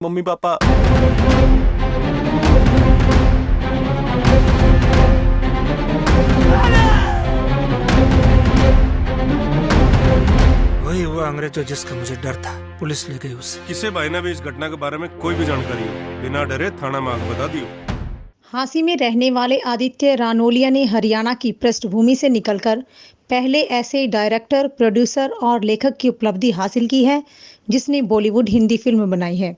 Mummy papa. वही हुआ अंग्रेजों जिसका मुझे डर था। पुलिस ले गई उसे। किसी भाई ने भी इस घटना के बारे में कोई भी जानकारी हो बिना डरे थाना में आग बता दियो। हांसी में रहने वाले आदित्य रानोलिया ने हरियाणा की पृष्ठभूमि से निकलकर पहले ऐसे डायरेक्टर, प्रोड्यूसर और लेखक की उपलब्धि हासिल की है जिसने बॉलीवुड हिंदी फिल्म बनाई है।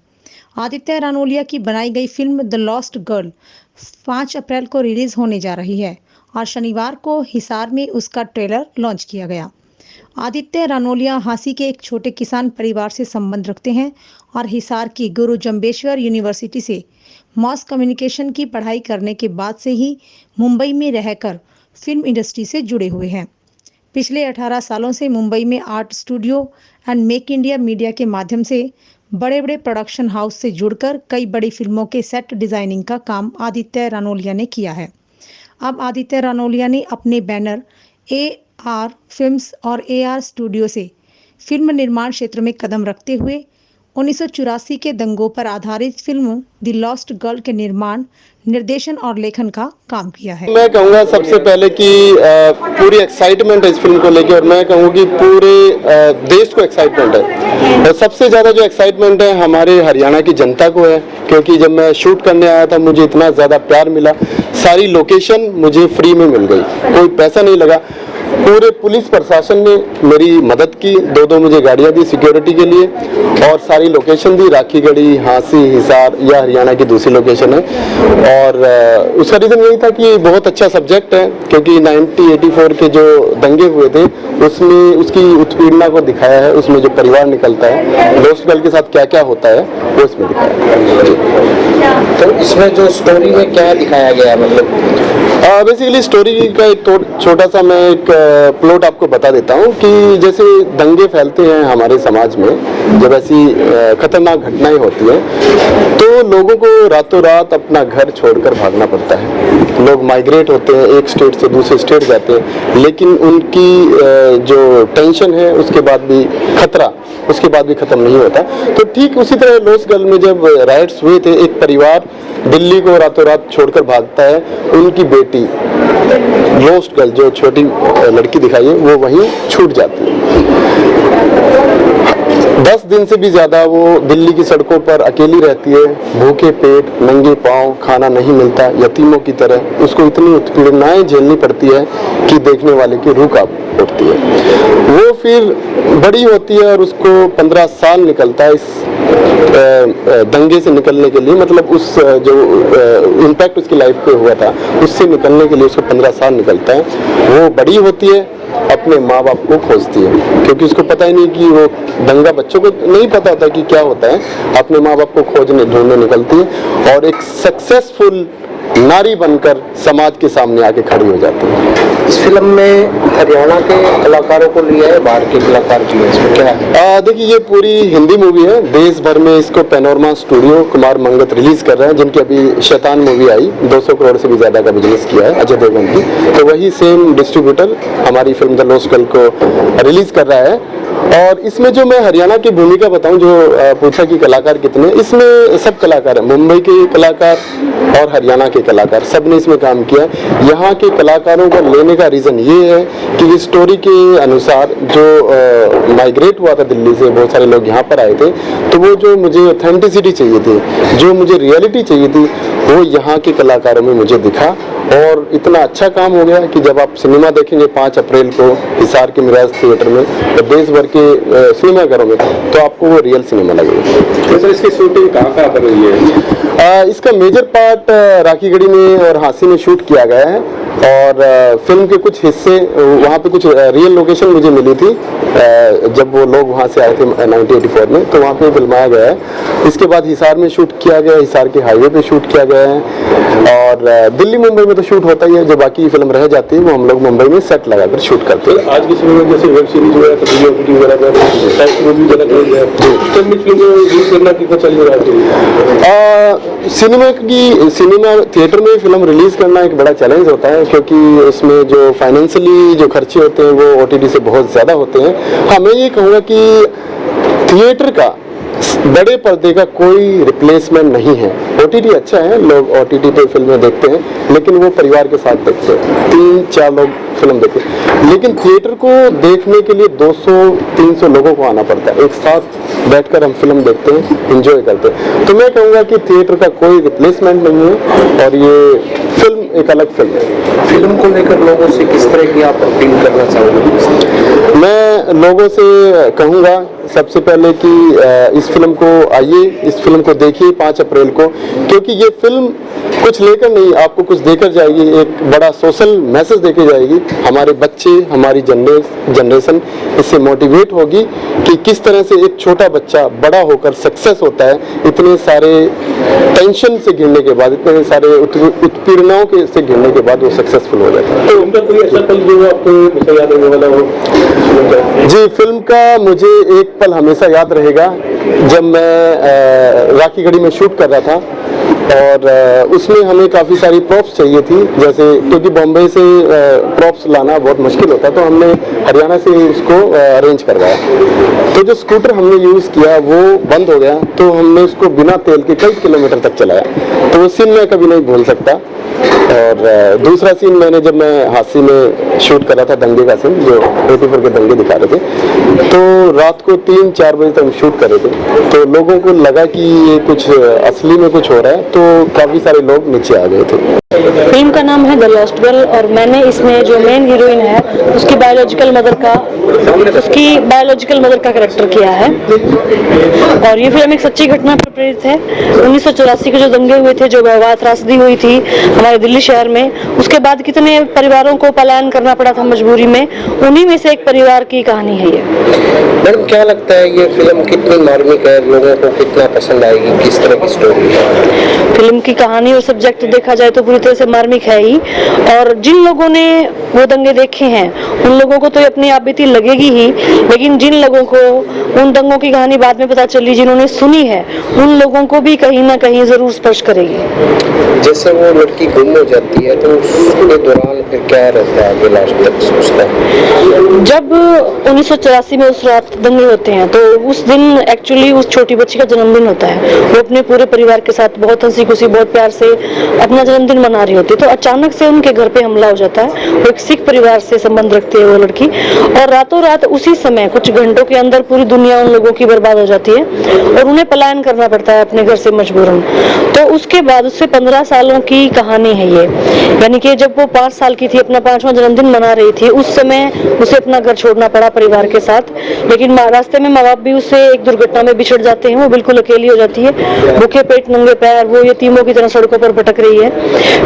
आदित्य रानोलिया की बनाई गई फिल्म द लॉस्ट गर्ल 5 अप्रैल को रिलीज होने जा रही है और शनिवार को हिसार में उसका ट्रेलर लॉन्च किया गया। आदित्य रानोलिया हांसी के एक छोटे किसान परिवार से संबंध रखते हैं और हिसार की गुरु जम्बेश्वर यूनिवर्सिटी से मास कम्युनिकेशन की पढ़ाई करने के बाद से ही मुंबई में रहकर फिल्म इंडस्ट्री से जुड़े हुए हैं। पिछले 18 सालों से मुंबई में art studio and make India media के माध्यम से बड़े बड़े प्रोडक्शन हाउस से जुड़कर कई बड़ी फिल्मों के सेट डिजाइनिंग का काम आदित्य रानोलिया ने किया है। अब आदित्य रानोलिया ने अपने बैनर AR फिल्म्स और AR स्टूडियो से फिल्म निर्माण क्षेत्र में कदम रखते हुए 1984 के दंगों पर आधारित फिल्म द लॉस्ट गर्ल के निर्माण, निर्देशन और लेखन का काम किया है। मैं कहूँगा सबसे पहले कि पूरी एक्साइटमेंट है इस फिल्म को लेकर और मैं कहूँ कि पूरे देश को एक्साइटमेंट है और सबसे ज़्यादा जो एक्साइटमेंट है हमारे हरियाणा की जनता को है, क्योंकि जब मैं शूट करने आया था मुझे इतना ज़्यादा प्यार मिला। सारी लोकेशन मुझे फ्री में मिल गई, कोई पैसा नहीं लगा। पूरे पुलिस प्रशासन ने मेरी मदद की, दो मुझे गाड़ियाँ दी सिक्योरिटी के लिए और सारी लोकेशन दी। राखीगढ़ी, हांसी, हिसार या हरियाणा की दूसरी लोकेशन है और उसका रीज़न यही था कि बहुत अच्छा सब्जेक्ट है, क्योंकि 1984 के जो दंगे हुए थे उसमें उसकी उत्पीड़ना को दिखाया है। उसमें जो परिवार निकलता है, लॉस्ट गर्ल के साथ क्या क्या होता है वो इसमें दिखाया है। तो इसमें जो स्टोरी में क्या दिखाया गया, मतलब बेसिकली स्टोरी का एक छोटा सा मैं एक प्लॉट आपको बता देता हूँ कि जैसे दंगे फैलते हैं हमारे समाज में, जब ऐसी खतरनाक घटनाएं होती हैं तो लोगों को रातों रात अपना घर छोड़कर भागना पड़ता है। लोग माइग्रेट होते हैं, एक स्टेट से दूसरे स्टेट जाते हैं, लेकिन उनकी जो टेंशन है उसके बाद भी खतरा उसके बाद भी खत्म नहीं होता। तो ठीक उसी तरह लॉस्ट गर्ल में जब राइट्स हुए थे, एक परिवार दिल्ली को रातों रात छोड़कर भागता है। उनकी बेटी लॉस्ट गर्ल जो छोटी लड़की दिखाई है वो वहीं छूट जाती है। 10 दिन से भी ज़्यादा वो दिल्ली की सड़कों पर अकेली रहती है, भूखे पेट, नंगे पाँव, खाना नहीं मिलता, यतीमों की तरह। उसको इतनी उत्पीड़नाएं झेलनी पड़ती है कि देखने वाले की रूह कांप उठती है। वो फिर बड़ी होती है और उसको 15 साल निकलता है इस दंगे से निकलने के लिए, मतलब उस जो इम्पैक्ट उसकी लाइफ पे हुआ था उससे निकलने के लिए उसको 15 साल निकलता है। वो बड़ी होती है, अपने माँ बाप को खोजती है, क्योंकि उसको पता ही नहीं कि वो दंगा, बच्चों को नहीं पता होता कि क्या होता है। अपने माँ बाप को खोजने ढूंढने निकलती है और एक सक्सेसफुल नारी बनकर समाज के सामने आके खड़ी हो जाती है। इस फिल्म में हरियाणा के कलाकारों को लिया है, बाहर के कलाकार की इसमें क्या है? देखिए ये पूरी हिंदी मूवी है। देश भर में इसको panorama studio Kumar Mangat release कर रहे हैं, जिनकी अभी शैतान मूवी आई, 200 करोड़ से भी ज्यादा का बिजनेस किया है अजय देवगन की। तो वही सेम डिस्ट्रीब्यूटर हमारी फिल्म द लॉस्ट गर्ल को रिलीज कर रहा है। और इसमें जो मैं हरियाणा की भूमिका बताऊं, जो पूछा कि कलाकार कितने, इसमें सब कलाकार हैं, मुंबई के कलाकार और हरियाणा के कलाकार, सब ने इसमें काम किया है। यहाँ के कलाकारों को लेने का रीज़न ये है कि इस स्टोरी के अनुसार जो माइग्रेट हुआ था दिल्ली से, बहुत सारे लोग यहाँ पर आए थे, तो वो जो मुझे ऑथेंटिसिटी चाहिए थी, जो मुझे रियलिटी चाहिए थी, वो यहाँ के कलाकारों में मुझे दिखा। और इतना अच्छा काम हो गया कि जब आप सिनेमा देखेंगे 5 अप्रैल को हिसार के मिराज थिएटर में, तो देश भर के सिनेमाघरों में, तो आपको वो रियल सिनेमा लगेगा। सर इसकी शूटिंग कहाँ पर हुई है? इसका मेजर पार्ट राखीगढ़ी में और हांसी में शूट किया गया है और फिल्म के कुछ हिस्से वहाँ पे कुछ रियल लोकेशन मुझे मिली थी जब वो लोग वहाँ से आए थे 1984 में, तो वहाँ पे फिल्माया गया है। इसके बाद हिसार में शूट किया गया, हिसार के हाईवे पे शूट किया गया है और दिल्ली मुंबई में तो शूट होता ही है। जो बाकी फिल्म रह जाती है वो हम लोग मुंबई में सेट लगाकर शूट करते हैं। आज की फिल्म में जैसे वेब सीरीज वगैरह सिनेमा थिएटर में फिल्म रिलीज करना एक बड़ा चैलेंज होता है, क्योंकि उसमें जो फाइनेंशियली जो खर्चे होते हैं वो OTT से बहुत ज़्यादा होते हैं। हाँ, मैं ये कहूँगा कि थिएटर का बड़े पर्दे का कोई रिप्लेसमेंट नहीं है। OTT अच्छा है, लोग OTT पे फिल्में देखते हैं, लेकिन वो परिवार के साथ देखते हैं, 3-4 लोग फिल्म देखते हैं। लेकिन थिएटर को देखने के लिए 200-300 लोगों को आना पड़ता है, एक साथ बैठकर हम फिल्म देखते हैं, एंजॉय करते हैं। तो मैं कहूँगा कि थिएटर का कोई रिप्लेसमेंट नहीं है और ये फिल्म एक अलग फिल्म है। फिल्म को लेकर लोगों से किस तरह की आप अपील करना चाहोगे? मैं लोगों से कहूँगा सबसे पहले कि इस फिल्म को आइए, इस फिल्म को देखिए 5 अप्रैल को, क्योंकि ये फिल्म कुछ लेकर नहीं, आपको कुछ देकर जाएगी, एक बड़ा सोशल मैसेज देके जाएगी। हमारे बच्चे, हमारी जनरेशन इससे मोटिवेट होगी कि किस तरह से एक छोटा बच्चा बड़ा होकर सक्सेस होता है, इतने सारे टेंशन से घिरने के बाद, इतने सारे उत्पीड़नाओं के से घिरने के बाद वो सक्सेसफुल हो जाता है। तो उनका कोई ऐसा पल जो आपको याद रहने वाला हो? जी, फिल्म का मुझे एक पल हमेशा याद रहेगा जब मैं राखी गढ़ी में शूट कर रहा था और उसमें हमें काफ़ी सारी प्रॉप्स चाहिए थी, जैसे क्योंकि बॉम्बे से प्रॉप्स लाना बहुत मुश्किल होता, तो हमने हरियाणा से उसको अरेंज करवाया। तो जो स्कूटर हमने यूज़ किया वो बंद हो गया, तो हमने उसको बिना तेल के कई किलोमीटर तक चलाया, तो वो सीन मैं कभी नहीं भूल सकता। और दूसरा सीन मैंने जब मैं हादसे में शूट कर रहा था, दंगे का सीन, जो 84 के दंगे दिखा रहे थे, तो रात को 3-4 बजे तक हम शूट कर रहे थे, तो लोगों को लगा कि ये कुछ असली में कुछ हो रहा है, तो काफ़ी सारे लोग नीचे आ गए थे। फिल्म का नाम है द लॉस्ट गर्ल और मैंने इसमें जो मेन हीरोइन है उसकी बायोलॉजिकल मदर का कैरेक्टर किया है। और ये फिल्म एक सच्ची घटना पर प्रेरित है। 1984 के जो दंगे हुए थे, जो वैवाह त्रासदी हुई थी हमारे दिल्ली शहर में, उसके बाद कितने परिवारों को पलायन करना पड़ा था मजबूरी में, उन्हीं में से एक परिवार की कहानी है ये। मैडम, क्या लगता है ये फिल्म कितनी मार्मिक है, लोगों को कितना पसंद आएगी, किस तरह की स्टोरी है? फिल्म की कहानी और सब्जेक्ट देखा जाए तो पूरी तरह से मार्मिक है ही, और जिन लोगों ने वो दंगे देखे हैं उन लोगों को तो अपनी आप बीती लगेगी ही, लेकिन जिन लोगों को उन दंगों की कहानी बाद में पता चली, जिन्होंने सुनी है, उन लोगों को भी कहीं ना कहीं जरूर स्पर्श करेगी। जैसे वो लड़की गुम हो जाती है तो उसके दौरान फिर क्या रहता है आगे लास्ट तक उसका? जब 1984 में उस रात दंगे होते हैं तो उस दिन एक्चुअली उस छोटी बच्ची का जन्मदिन होता है। वो अपने पूरे परिवार के साथ बहुत हंसी खुशी, बहुत प्यार से अपना जन्मदिन मना रही होती है, तो अचानक से उनके घर पे हमला हो जाता है। वो एक सिख परिवार से संबंध रखती है वो लड़की, और रातों रात उसी समय कुछ घंटों के अंदर पूरी दुनिया उन लोगों की बर्बाद हो जाती है और उन्हें पलायन करना पड़ता है अपने घर से मजबूरन। तो उसके बाद उससे 15 सालों की कहानी है ये, यानी कि जब वो 5 साल की थी, अपना 5वां जन्मदिन मना रही थी, उस समय उसे अपना घर छोड़ना पड़ा परिवार के साथ। लेकिन रास्ते में माँ बाप भी उससे एक दुर्घटना में बिछड़ जाते हैं, वो बिल्कुल अकेली हो जाती है, भूखे पेट नंगे पैर वो यतीमों की तरह सड़कों पर भटक रही है।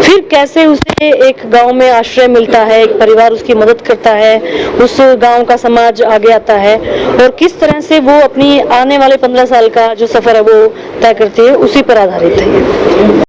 फिर कैसे उसे एक गांव में आश्रय मिलता है, एक परिवार उसकी मदद करता है, उस गांव का समाज आगे आता है, और किस तरह से वो अपनी आने वाले 15 साल का जो सफर है वो तय करती है, उसी पर आधारित है।